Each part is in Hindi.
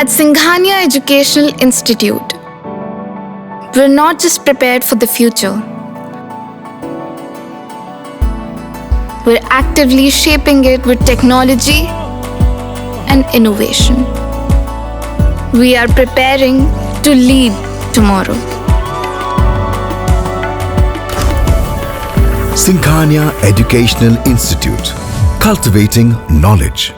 At Singhania Educational Institute, we're not just prepared for the future, we're actively shaping it with technology and innovation. We are preparing to lead tomorrow. Singhania Educational Institute, cultivating knowledge.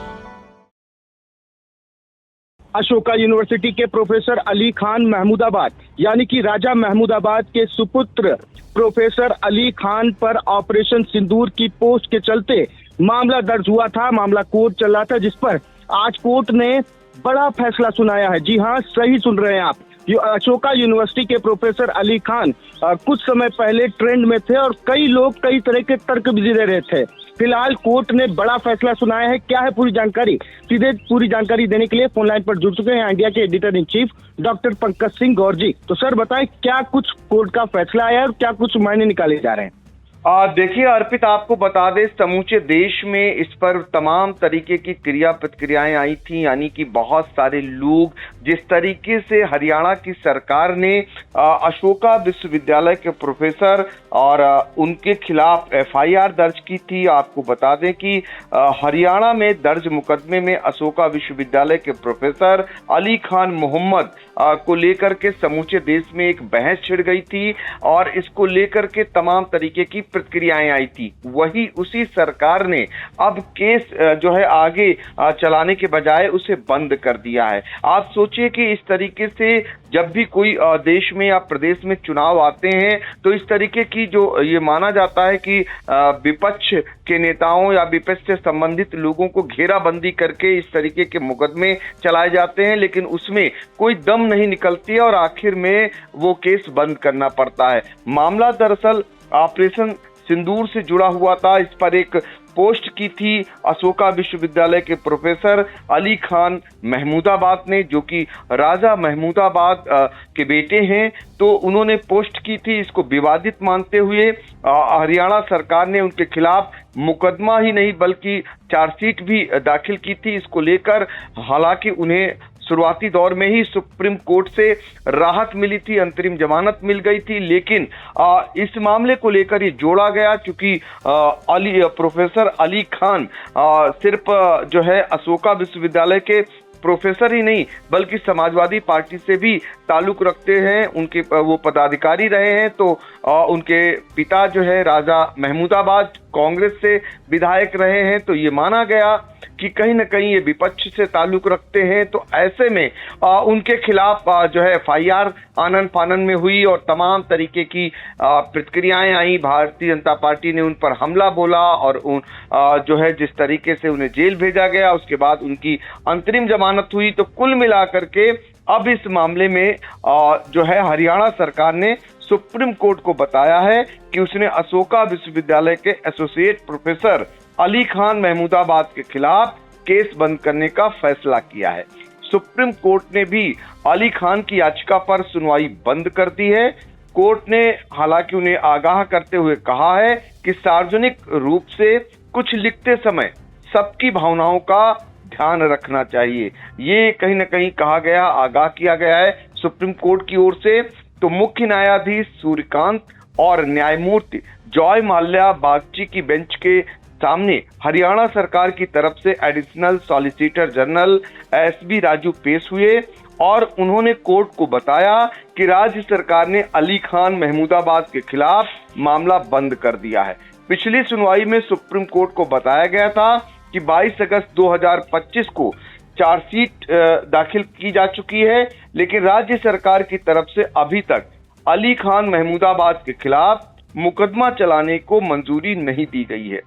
Ashoka university के प्रोफेसर अली खान महमूदाबाद यानी कि राजा महमूदाबाद के सुपुत्र प्रोफेसर अली खान पर ऑपरेशन सिंदूर की पोस्ट के चलते मामला दर्ज हुआ था। मामला कोर्ट चल रहा था, जिस पर आज कोर्ट ने बड़ा फैसला सुनाया है। जी हाँ, सही सुन रहे हैं आप। अशोका यूनिवर्सिटी के प्रोफेसर अली खान कुछ समय पहले ट्रेंड में थे और कई लोग कई तरह के तर्क भी दे रहे थे। फिलहाल कोर्ट ने बड़ा फैसला सुनाया है। क्या है पूरी जानकारी, सीधे पूरी जानकारी देने के लिए फोन लाइन पर जुड़ चुके हैं इंडिया के editor in chief doctor Pankaj Singh Gaur ji. तो सर बताएं, क्या कुछ कोर्ट का फैसला आया है और क्या कुछ मायने निकाले जा रहे हैं? देखिए अर्पित, आपको बता दें समूचे देश में इस पर तमाम तरीके की क्रिया प्रतिक्रियाएं आई थी। यानी कि बहुत सारे लोग, जिस तरीके से हरियाणा की सरकार ने अशोका विश्वविद्यालय के प्रोफेसर और उनके खिलाफ एफआईआर दर्ज की थी। आपको बता दें कि हरियाणा में दर्ज मुकदमे में अशोका विश्वविद्यालय के प्रोफेसर अली खान मोहम्मद को लेकर के समूचे देश में एक बहस छिड़ गई थी और इसको लेकर के तमाम तरीके की प्रतिक्रियाएं आई थी। वही उसी सरकार ने अब केस जो है आगे चलाने के बजाय उसे बंद कर दिया है। आप सोचिए कि इस तरीके से जब भी कोई देश में या प्रदेश में चुनाव आते हैं तो इस तरीके की जो ये माना जाता है कि विपक्ष के नेताओं या विपक्ष से संबंधित लोगों को घेराबंदी करके इस तरीके के मुकदमे चलाए जाते हैं, लेकिन उसमें कोई दम नहीं निकलती है और आखिर में वो केस बंद करना पड़ता है। मामला दरअसल ऑपरेशन सिंदूर से जुड़ा हुआ था। इस पर एक पोस्ट की थी अशोका विश्वविद्यालय के प्रोफेसर अली खान महमूदाबाद ने, जो कि राजा महमूदाबाद के बेटे हैं। तो उन्होंने पोस्ट की थी। इसको विवादित मानते हुए हरियाणा सरकार ने उनके खिलाफ मुकदमा ही नहीं बल्कि चार्जशीट भी दाखिल की थी। इसको लेकर हालांकि उन्हें शुरुआती दौर में ही सुप्रीम कोर्ट से राहत मिली थी, अंतरिम जमानत मिल गई थी, लेकिन इस मामले को लेकर ये जोड़ा गया क्योंकि प्रोफेसर अली खान सिर्फ जो है अशोका विश्वविद्यालय के प्रोफेसर ही नहीं बल्कि समाजवादी पार्टी से भी ताल्लुक रखते हैं। उनके वो पदाधिकारी रहे हैं। तो उनके पिता जो है राजा महमूदाबाद कांग्रेस से विधायक रहे हैं। तो ये माना गया कि कहीं न कहीं ये विपक्ष से ताल्लुक रखते हैं। तो ऐसे में उनके खिलाफ जो है एफआईआर आनन फानन में हुई और तमाम तरीके की प्रतिक्रियाएं आई। भारतीय जनता पार्टी ने उन पर हमला बोला और जो है जिस तरीके से उन्हें जेल भेजा गया, उसके बाद उनकी अंतरिम जमानत हुई। तो कुल मिलाकर के अब इस मामले में जो है हरियाणा सरकार ने सुप्रीम कोर्ट को बताया है कि उसने अशोका विश्वविद्यालय के एसोसिएट प्रोफेसर अली खान महमूदाबाद के खिलाफ केस बंद करने का फैसला किया है। सुप्रीम कोर्ट ने भी अली खान की याचिका पर सुनवाई बंद कर दी है। कोर्ट ने हालांकि उन्हें आगाह करते हुए कहा है कि सार्वजनिक रूप से कुछ लिखते समय सबकी भावनाओं का ध्यान रखना चाहिए। ये कहीं न कहीं कहा गया, आगाह किया गया है सुप्रीम कोर्ट की ओर से। तो मुख्य न्यायाधीश सूर्यकांत और न्यायमूर्ति जॉय माल्या बागची की बेंच के सामने हरियाणा सरकार की तरफ से additional solicitor general SB Raju पेश हुए और उन्होंने कोर्ट को बताया कि राज्य सरकार ने अली खान महमूदाबाद के खिलाफ मामला बंद कर दिया है। पिछली सुनवाई में सुप्रीम कोर्ट को बताया गया था कि 22 अगस्त 2025 को चार्जशीट दाखिल की जा चुकी है, लेकिन राज्य सरकार की तरफ से अभी तक अली खान महमूदाबाद के खिलाफ मुकदमा चलाने को मंजूरी नहीं दी गई है।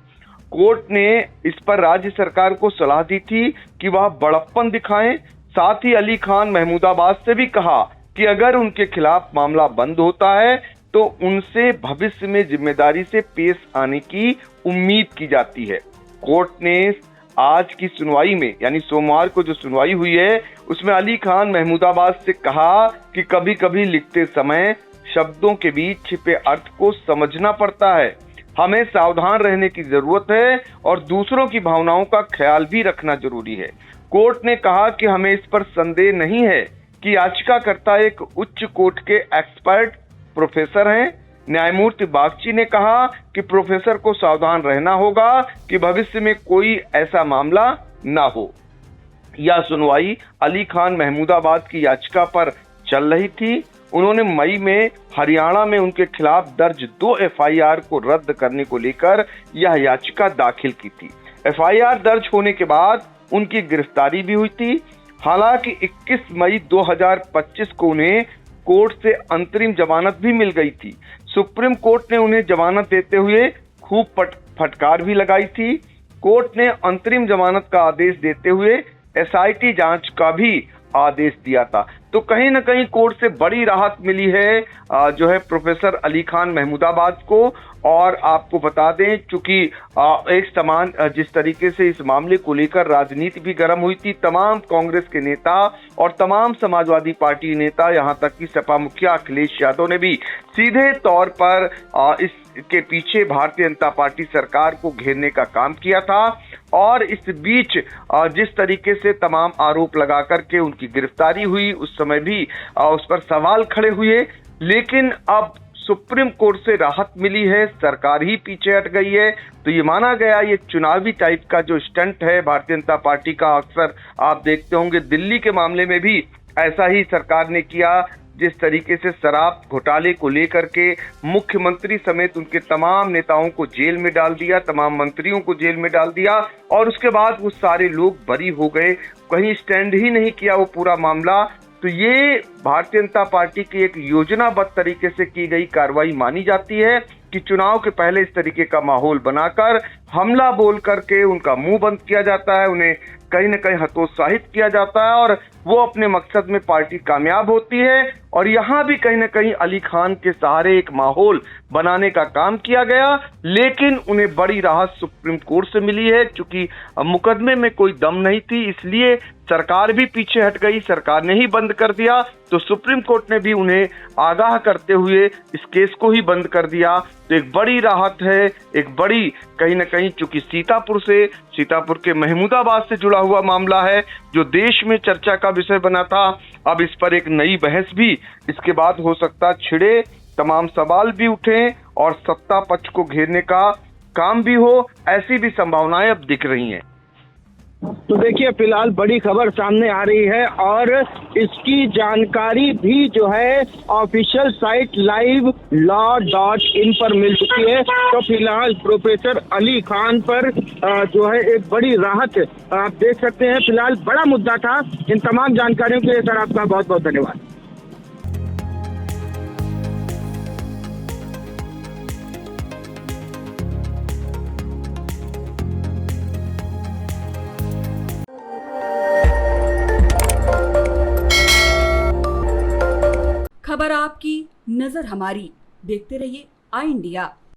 कोर्ट ने इस पर राज्य सरकार को सलाह दी थी कि वह बड़प्पन दिखाएं। साथ ही अली खान महमूदाबाद से भी कहा कि अगर उनके खिलाफ मामला बंद होता है तो उनसे भविष्य में जिम्मेदारी से पेश आने की उम्मीद की जाती है। कोर्ट ने आज की सुनवाई में यानी सोमवार को जो सुनवाई हुई है उसमें अली खान महमूदाबाद से कहा कि कभी कभी लिखते समय शब्दों के बीच छिपे अर्थ को समझना पड़ता है। हमें सावधान रहने की जरूरत है और दूसरों की भावनाओं का ख्याल भी रखना जरूरी है। कोर्ट ने कहा कि हमें इस पर संदेह नहीं है कि याचिकाकर्ता एक उच्च कोर्ट के एक्सपर्ट प्रोफेसर हैं। न्यायमूर्ति बागची ने कहा कि प्रोफेसर को सावधान रहना होगा कि भविष्य में कोई ऐसा मामला ना हो। यह सुनवाई अली खान महमूदाबाद की याचिका पर चल रही थी। उन्होंने मई में हरियाणा में उनके खिलाफ दर्ज 2 एफआईआर को रद्द करने को लेकर यह याचिका दाखिल की थी। एफआईआर दर्ज होने के बाद उनकी गिरफ्तारी भी हुई थी। हालांकि 21 मई 2025 को उन्हें कोर्ट से अंतरिम जमानत भी मिल गई थी। सुप्रीम कोर्ट ने उन्हें जमानत देते हुए खूब फटकार भी लगाई थी। कोर्ट ने अंतरिम जमानत का आदेश देते हुए एसआईटी जांच का भी आदेश दिया था। तो कहीं ना कहीं कोर्ट से बड़ी राहत मिली है जो है प्रोफेसर अली खान महमूदाबाद को। और आपको बता दें, चूंकि एक समान जिस तरीके से इस मामले को लेकर राजनीति भी गर्म हुई थी, तमाम कांग्रेस के नेता और तमाम समाजवादी पार्टी नेता, यहां तक कि सपा मुखिया अखिलेश यादव ने भी सीधे तौर पर इसके पीछे भारतीय जनता पार्टी सरकार को घेरने का काम किया था। और इस बीच जिस तरीके से तमाम आरोप लगा करके उनकी गिरफ्तारी हुई, उस समय भी उस पर सवाल खड़े हुए। लेकिन अब सुप्रीम कोर्ट से राहत मिली है, सरकार ही पीछे हट गई है। तो ये माना गया ये चुनावी टाइप का जो स्टंट है भारतीय जनता पार्टी का, अक्सर आप देखते होंगे दिल्ली के मामले में भी ऐसा ही सरकार ने किया। जिस तरीके से शराब घोटाले को लेकर के मुख्यमंत्री समेत उनके तमाम नेताओं को जेल में डाल दिया, तमाम मंत्रियों को जेल में डाल दिया और उसके बाद वो सारे लोग बरी हो गए, कहीं स्टैंड ही नहीं किया वो पूरा मामला। तो ये भारतीय जनता पार्टी की एक योजनाबद्ध तरीके से की गई कार्रवाई मानी जाती है कि चुनाव के पहले इस तरीके का माहौल बनाकर हमला बोल करके उनका मुंह बंद किया जाता है, उन्हें कहीं न कहीं हतोत्साहित किया जाता है और वो अपने मकसद में पार्टी कामयाब होती है। और यहाँ भी कहीं न कहीं अली खान के सहारे एक माहौल बनाने का काम किया गया। लेकिन उन्हें बड़ी राहत सुप्रीम कोर्ट से मिली है, क्योंकि मुकदमे में कोई दम नहीं थी, इसलिए सरकार भी पीछे हट गई, सरकार ने ही बंद कर दिया। तो सुप्रीम कोर्ट ने भी उन्हें आगाह करते हुए इस केस को ही बंद कर दिया। तो एक बड़ी राहत है, एक बड़ी कहीं ना कहीं, चूंकि सीतापुर के महमूदाबाद से जुड़ा हुआ मामला है जो देश में चर्चा का विषय बना था। अब इस पर एक नई बहस भी इसके बाद हो सकता छिड़े, तमाम सवाल भी उठे और सत्ता पक्ष को घेरने का काम भी हो, ऐसी भी संभावनाएं अब दिख रही हैं। तो देखिए, फिलहाल बड़ी खबर सामने आ रही है और इसकी जानकारी भी जो है ऑफिशियल साइट live.law.in पर मिल चुकी है। तो फिलहाल प्रोफेसर अली खान पर जो है एक बड़ी राहत आप देख सकते हैं। फिलहाल बड़ा मुद्दा था। इन तमाम जानकारियों के लिए सर आपका बहुत बहुत धन्यवाद। खबर आपकी, नजर हमारी। देखते रहिए आई इंडिया।